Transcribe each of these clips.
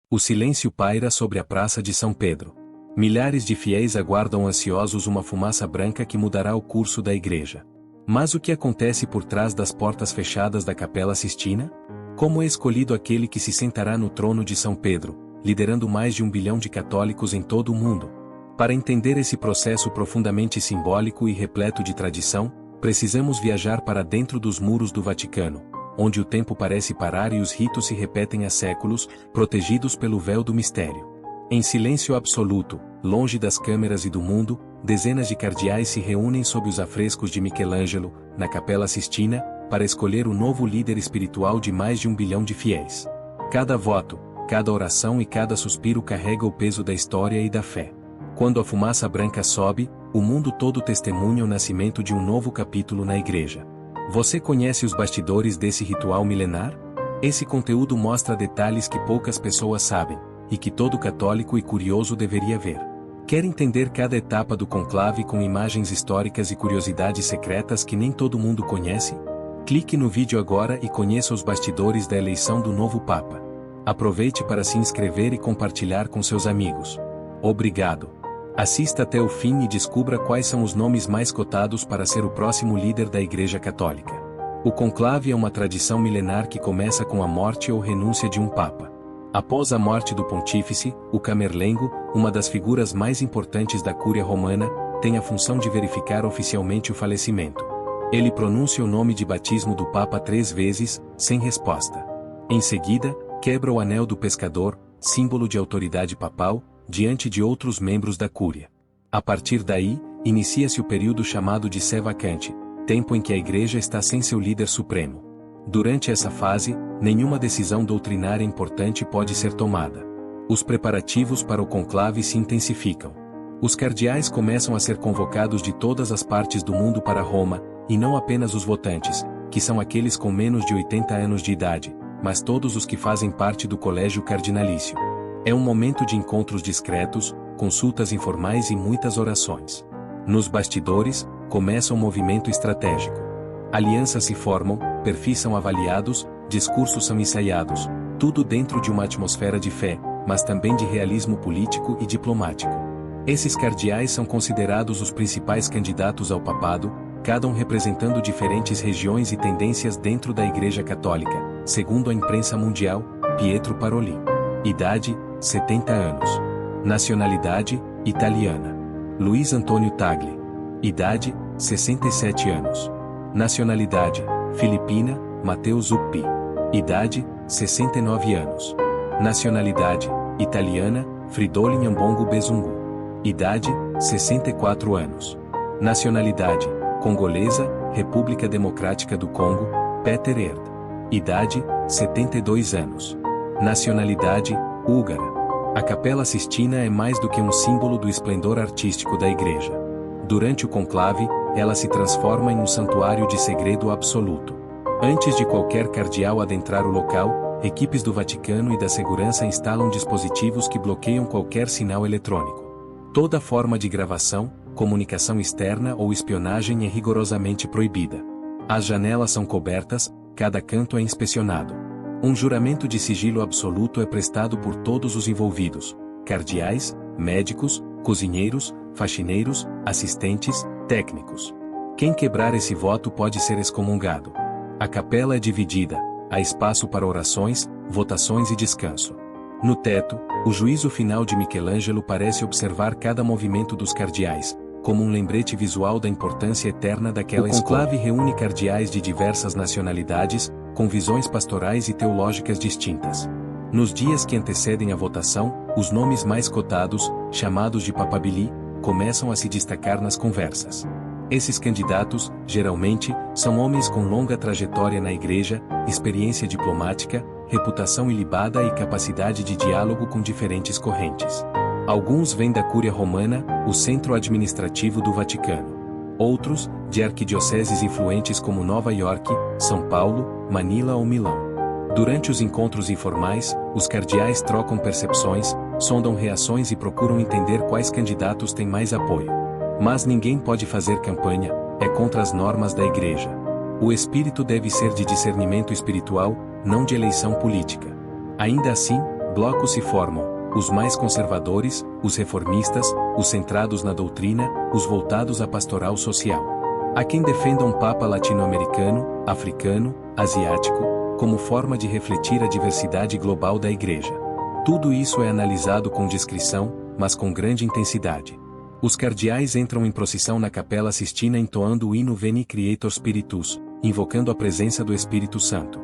O silêncio paira sobre a Praça de São Pedro. Milhares de fiéis aguardam ansiosos uma fumaça branca que mudará o curso da igreja. Mas o que acontece por trás das portas fechadas da Capela Sistina? Como é escolhido aquele que se sentará no trono de São Pedro, liderando mais de 1 bilhão de católicos em todo o mundo? Para entender esse processo profundamente simbólico e repleto de tradição, precisamos viajar para dentro dos muros do Vaticano, onde o tempo parece parar e os ritos se repetem há séculos, protegidos pelo véu do mistério. Em silêncio absoluto, longe das câmeras e do mundo, dezenas de cardeais se reúnem sob os afrescos de Michelangelo, na Capela Sistina, para escolher o novo líder espiritual de mais de 1 bilhão de fiéis. Cada voto, cada oração e cada suspiro carrega o peso da história e da fé. Quando a fumaça branca sobe, o mundo todo testemunha o nascimento de um novo capítulo na igreja. Você conhece os bastidores desse ritual milenar? Esse conteúdo mostra detalhes que poucas pessoas sabem, e que todo católico e curioso deveria ver. Quer entender cada etapa do conclave com imagens históricas e curiosidades secretas que nem todo mundo conhece? Clique no vídeo agora e conheça os bastidores da eleição do novo Papa. Aproveite para se inscrever e compartilhar com seus amigos. Obrigado. Assista até o fim e descubra quais são os nomes mais cotados para ser o próximo líder da Igreja Católica. O conclave é uma tradição milenar que começa com a morte ou renúncia de um Papa. Após a morte do pontífice, o Camerlengo, uma das figuras mais importantes da Cúria Romana, tem a função de verificar oficialmente o falecimento. Ele pronuncia o nome de batismo do Papa 3 vezes, sem resposta. Em seguida, quebra o anel do pescador, símbolo de autoridade papal, diante de outros membros da Cúria. A partir daí, inicia-se o período chamado de sé vacante, tempo em que a Igreja está sem seu líder supremo. Durante essa fase, nenhuma decisão doutrinária importante pode ser tomada. Os preparativos para o conclave se intensificam. Os cardeais começam a ser convocados de todas as partes do mundo para Roma, e não apenas os votantes, que são aqueles com menos de 80 anos de idade, mas todos os que fazem parte do colégio cardinalício. É um momento de encontros discretos, consultas informais e muitas orações. Nos bastidores, começa um movimento estratégico. Alianças se formam, perfis são avaliados, discursos são ensaiados, tudo dentro de uma atmosfera de fé, mas também de realismo político e diplomático. Esses cardeais são considerados os principais candidatos ao papado, cada um representando diferentes regiões e tendências dentro da Igreja Católica, segundo a imprensa mundial. Pietro Parolin. Idade, 70 anos. Nacionalidade, italiana. Luiz Antônio Tagli. Idade, 67 anos. Nacionalidade, filipina, Matheus Zuppi. Idade, 69 anos. Nacionalidade, italiana, Fridolin Ambongo Bezungu. Idade, 64 anos. Nacionalidade, congolesa, República Democrática do Congo, Peter Erd. Idade, 72 anos. Nacionalidade, húngara. A Capela Sistina é mais do que um símbolo do esplendor artístico da Igreja. Durante o conclave, ela se transforma em um santuário de segredo absoluto. Antes de qualquer cardeal adentrar o local, equipes do Vaticano e da segurança instalam dispositivos que bloqueiam qualquer sinal eletrônico. Toda forma de gravação, comunicação externa ou espionagem é rigorosamente proibida. As janelas são cobertas, cada canto é inspecionado. Um juramento de sigilo absoluto é prestado por todos os envolvidos: cardeais, médicos, cozinheiros, faxineiros, assistentes, técnicos. Quem quebrar esse voto pode ser excomungado. A capela é dividida, há espaço para orações, votações e descanso. No teto, o juízo final de Michelangelo parece observar cada movimento dos cardeais, como um lembrete visual da importância eterna daquela escola. O conclave reúne cardeais de diversas nacionalidades, com visões pastorais e teológicas distintas. Nos dias que antecedem a votação, os nomes mais cotados, chamados de papabili, começam a se destacar nas conversas. Esses candidatos, geralmente, são homens com longa trajetória na Igreja, experiência diplomática, reputação ilibada e capacidade de diálogo com diferentes correntes. Alguns vêm da Cúria Romana, o centro administrativo do Vaticano. Outros, de arquidioceses influentes como Nova York, São Paulo, Manila ou Milão. Durante os encontros informais, os cardeais trocam percepções, sondam reações e procuram entender quais candidatos têm mais apoio. Mas ninguém pode fazer campanha, é contra as normas da Igreja. O espírito deve ser de discernimento espiritual, não de eleição política. Ainda assim, blocos se formam: os mais conservadores, os reformistas, os centrados na doutrina, os voltados à pastoral social. Há quem defenda um Papa latino-americano, africano, asiático, como forma de refletir a diversidade global da Igreja. Tudo isso é analisado com discrição, mas com grande intensidade. Os cardeais entram em procissão na Capela Sistina entoando o hino Veni Creator Spiritus, invocando a presença do Espírito Santo.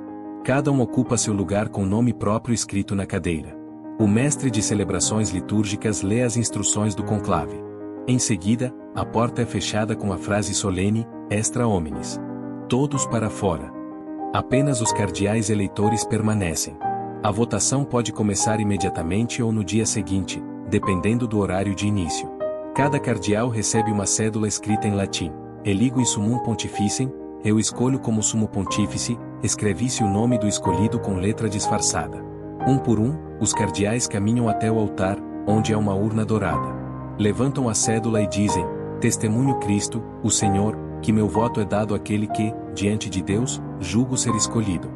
Cada um ocupa seu lugar com nome próprio escrito na cadeira. O mestre de celebrações litúrgicas lê as instruções do conclave. Em seguida, a porta é fechada com a frase solene, extra homines. Todos para fora. Apenas os cardeais eleitores permanecem. A votação pode começar imediatamente ou no dia seguinte, dependendo do horário de início. Cada cardeal recebe uma cédula escrita em latim. Eligo in summum pontificem, eu escolho como sumo pontífice, escrevi-se o nome do escolhido com letra disfarçada. Um por um, os cardeais caminham até o altar, onde há uma urna dourada. Levantam a cédula e dizem: testemunho Cristo, o Senhor, que meu voto é dado àquele que, diante de Deus, julgo ser escolhido.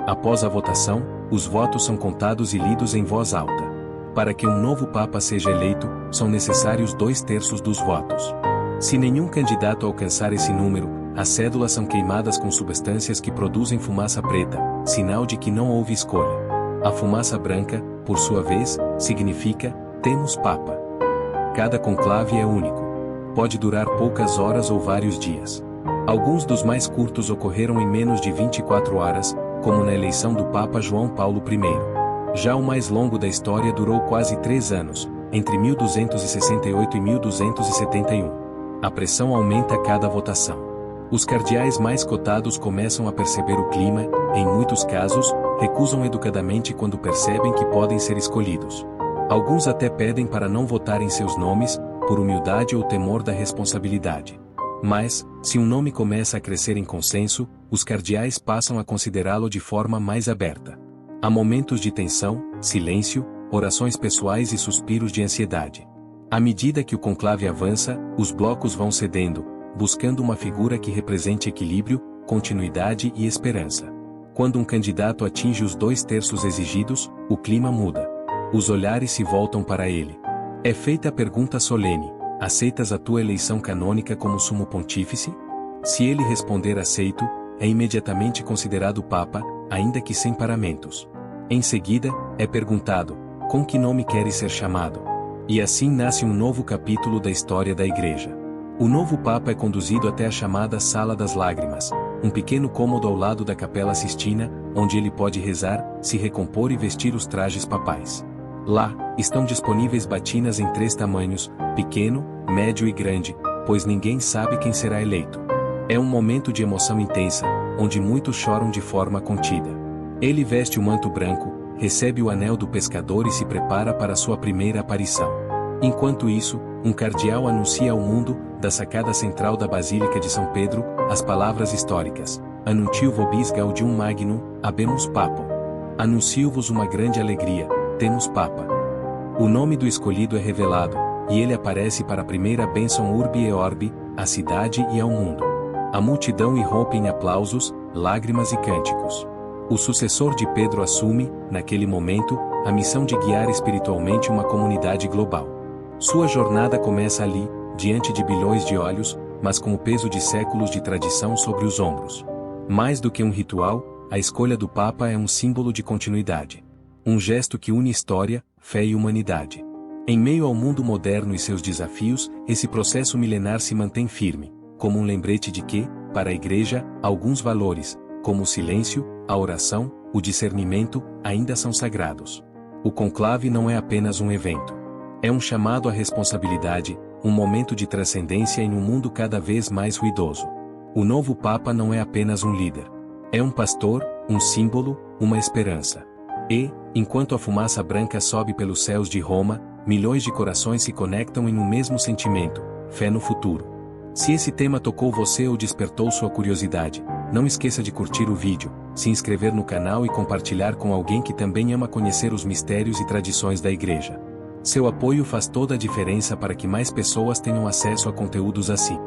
Após a votação, os votos são contados e lidos em voz alta. Para que um novo Papa seja eleito, são necessários 2/3 dos votos. Se nenhum candidato alcançar esse número, as cédulas são queimadas com substâncias que produzem fumaça preta, sinal de que não houve escolha. A fumaça branca, por sua vez, significa: temos Papa. Cada conclave é único. Pode durar poucas horas ou vários dias. Alguns dos mais curtos ocorreram em menos de 24 horas, como na eleição do Papa João Paulo I. Já o mais longo da história durou quase 3 anos, entre 1268 e 1271. A pressão aumenta a cada votação. Os cardeais mais cotados começam a perceber o clima, em muitos casos, recusam educadamente quando percebem que podem ser escolhidos. Alguns até pedem para não votar em seus nomes, por humildade ou temor da responsabilidade. Mas, se um nome começa a crescer em consenso, os cardeais passam a considerá-lo de forma mais aberta. Há momentos de tensão, silêncio, orações pessoais e suspiros de ansiedade. À medida que o conclave avança, os blocos vão cedendo, buscando uma figura que represente equilíbrio, continuidade e esperança. Quando um candidato atinge os 2/3 exigidos, o clima muda. Os olhares se voltam para ele. É feita a pergunta solene: aceitas a tua eleição canônica como sumo pontífice? Se ele responder aceito, é imediatamente considerado Papa, ainda que sem paramentos. Em seguida, é perguntado: com que nome queres ser chamado? E assim nasce um novo capítulo da história da Igreja. O novo Papa é conduzido até a chamada Sala das Lágrimas, um pequeno cômodo ao lado da Capela Sistina, onde ele pode rezar, se recompor e vestir os trajes papais. Lá, estão disponíveis batinas em 3 tamanhos, pequeno, médio e grande, pois ninguém sabe quem será eleito. É um momento de emoção intensa, onde muitos choram de forma contida. Ele veste o manto branco, recebe o anel do pescador e se prepara para sua primeira aparição. Enquanto isso, um cardeal anuncia ao mundo, da sacada central da Basílica de São Pedro, as palavras históricas: Annuncio vobis gaudium magnum, habemus papam. Anuncio-vos uma grande alegria, temos Papa. O nome do escolhido é revelado, e ele aparece para a primeira bênção urbi e orbi, à cidade e ao mundo. A multidão irrompe em aplausos, lágrimas e cânticos. O sucessor de Pedro assume, naquele momento, a missão de guiar espiritualmente uma comunidade global. Sua jornada começa ali, diante de bilhões de olhos, mas com o peso de séculos de tradição sobre os ombros. Mais do que um ritual, a escolha do Papa é um símbolo de continuidade. Um gesto que une história, fé e humanidade. Em meio ao mundo moderno e seus desafios, esse processo milenar se mantém firme, como um lembrete de que, para a Igreja, alguns valores, como o silêncio, a oração, o discernimento, ainda são sagrados. O conclave não é apenas um evento. É um chamado à responsabilidade, um momento de transcendência em um mundo cada vez mais ruidoso. O novo Papa não é apenas um líder. É um pastor, um símbolo, uma esperança. E, enquanto a fumaça branca sobe pelos céus de Roma, milhões de corações se conectam em um mesmo sentimento: fé no futuro. Se esse tema tocou você ou despertou sua curiosidade, não esqueça de curtir o vídeo, se inscrever no canal e compartilhar com alguém que também ama conhecer os mistérios e tradições da Igreja. Seu apoio faz toda a diferença para que mais pessoas tenham acesso a conteúdos assim.